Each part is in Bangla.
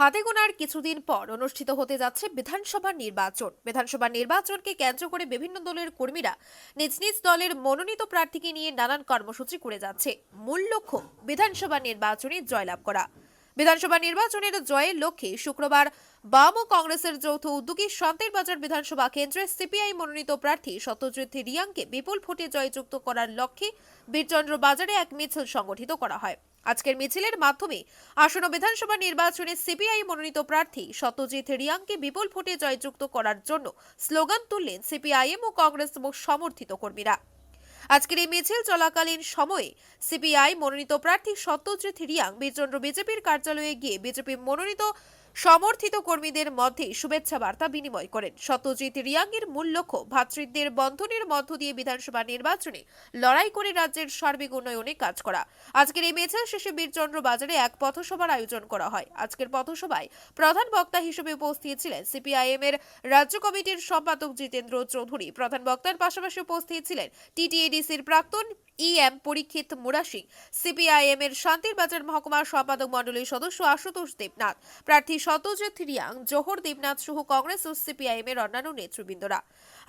হাতে গোনার কিছুদিন পর অনুষ্ঠিত হতে যাচ্ছে বিধানসভা নির্বাচনকে কেন্দ্র করে বিভিন্ন দলের কর্মীরা নিজ নিজ দলের মনোনীত প্রার্থীকে নিয়ে নানান কর্মসূচি করে যাচ্ছে। মূল লক্ষ্য বিধানসভা নির্বাচনে জয়লাভ করা। বিধানসভা নির্বাচনের জয়ের লক্ষ্যে শুক্রবার বাম ও কংগ্রেসের যৌথ উদ্যোগে শান্তির বাজার বিধানসভা কেন্দ্রে সিপিআই মনোনীত প্রার্থী সত্যজিৎ রিয়াংকে বিপুল ভোটে জয়যুক্ত করার লক্ষ্যে বীরচন্দ্র বাজারে এক মিছিল সংগঠিত করা হয়। আজকের মিছিলের মাধ্যমে আসন্ন বিধানসভা নির্বাচনে সিপিআই মনোনীত প্রার্থী সত্যজিৎ রিয়াংকে বিপুল ভোটে জয়যুক্ত করার জন্য স্লোগান তুললেন সিপিআইএম ও কংগ্রেস সমর্থিত কর্মীরা। আজকের এই মিছিল চলাকালীন সময়ে সিপিআই মনোনীত প্রার্থী সত্যজিৎ রিয়াং বীরচন্দ্র বিজেপির কার্যালয়ে গিয়ে বিজেপি মনোনীত সমর্থিত কর্মীদের মধ্যে শুভেচ্ছা বার্তা বিনিময় করেন। সত্যজিৎ রিয়াংয়ের মূল লক্ষ্য ভ্রাতৃত্বের বন্ধনের মধ্য দিয়ে বিধানসভা নির্বাচনে লড়াই করে রাজ্যের সার্বিক উন্নয়নে কাজ করা। আজকের এই মিছিল শেষে বীরচন্দ্র বাজারে এক পথসভার আয়োজন করা হয়। আজকের পথসভায় প্রধান বক্তা হিসেবে উপস্থিত ছিলেন সিপিআইএম এর রাজ্য কমিটির সম্পাদক জিতেন্দ্র চৌধুরী। প্রধান বক্তার পাশাপাশি উপস্থিত ছিলেন টিটিএডিসির প্রাক্তন ইএম পরীক্ষিত মুরাসি, সিপিআইএম এর শান্তির বাজার মহকুমার সম্পাদক মণ্ডলীর সদস্য আশুতোষ দেবনাথ, প্রার্থী সত্যজিৎ রিয়াং, জোহর দেবনাথ সহ কংগ্রেস ও সিপিআইএম এর অন্যান্য নেতৃবৃন্দরা।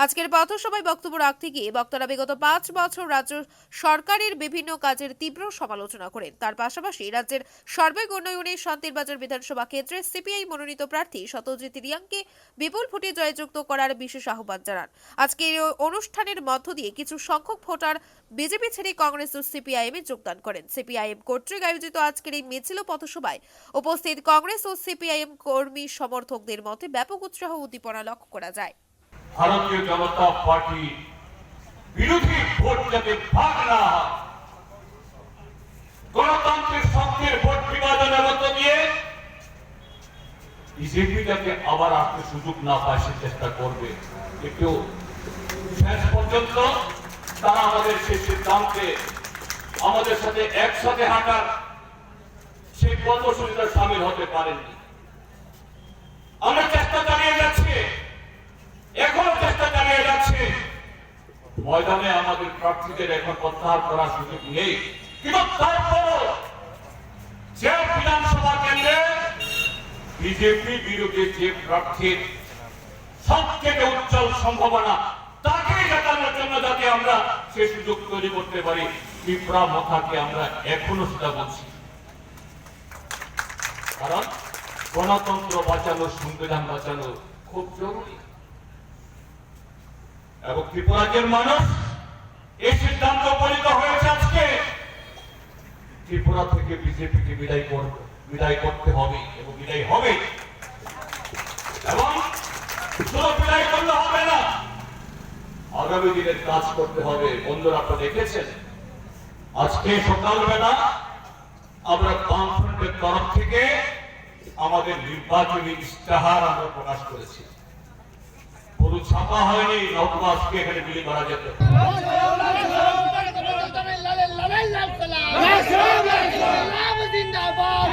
আজকের পথসভায় বক্তব্য রাখতে গিয়ে বক্তারা বিগত 5 বছর রাজ্য সরকারের বিভিন্ন কাজের তীব্র সমালোচনা করেন। তার পাশাপাশি রাজ্যের সার্বিক উন্নয়নে শান্তির বাজার বিধানসভা কেন্দ্রে সিপিআই মনোনীত প্রার্থী সত্যজিৎ রিয়াংকে বিপুল ভোটে জয়যুক্ত করার বিশেষ আহ্বান জানান। আজকের অনুষ্ঠানের মধ্য দিয়ে কিছু সংখ্যক ভোটার বিজেপি ছেড়ে কংগ্রেস ও সিপিআইএম এ যোগদান করেন। সিপিআইএম কর্তৃক আয়োজিত আজকের এই মিছিল পথসভায় উপস্থিত কংগ্রেস ও সিপিআইএম কর্মী সমর্থকদের মধ্যে ব্যাপক উৎসাহ উদ্দীপনা লক্ষ্য করা যায়। ভারতীয় জনতা পার্টি বিরোধী ভোট যাতে ভাগ না হয়, গণতান্ত্রিক শক্তির ভোট বিভাজনের মধ্য দিয়ে বিজেপি যাতে আবার আসতে সুযোগ না পায় সে চেষ্টা করবে। একটু শেষ পর্যন্ত তারা আমাদের সেই সিদ্ধান্তে আমাদের সাথে একসাথে হাঁটার সেই কর্মসূচিতে সামিল হতে পারেননি। আমরা চেষ্টা চালিয়ে যাচ্ছি, এখনো চেষ্টা চালিয়ে যাচ্ছি। ময়দানে আমাদের প্রার্থীদের এখন প্রত্যাহার করার সুযোগ নেই, কিন্তু তারপরও যে বিধানসভা কেন্দ্রে বিজেপি বিরোধী যে প্রার্থীর সবথেকে উজ্জ্বল সম্ভাবনা তাকে জেতানোর জন্য যাতে আমরা সে সুযোগ তৈরি করতে পারি, পিঁপড়া মাথাকে আমরা এখনো সেটা বলছি। কারণ গণতন্ত্র বাঁচানো, সংবিধান বাঁচানো খুব জরুরি। এবং ত্রিপুরাজ্যের মানুষ এই সিদ্ধান্ত উপনীত হয়েছে আজকে ত্রিপুরা থেকে বিজেপিকে বিদায় করতে হবে এবং বিদায় হবে। এবং শুধু বিদায় করলে হবে না, আগামী দিনের কাজ করতে হবে। বন্ধুরা, আপনারা দেখেছেন আজকে সকালবেলা আমরা বামফ্রন্টের তরফ থেকে আমাদের নির্বাচনী ইস্তেহার আমরা প্রকাশ করেছি। পুরো ছাপা হয়নি, নতুবা আজকে এখানে বিলি করা যেত। জিন্দাবাদ।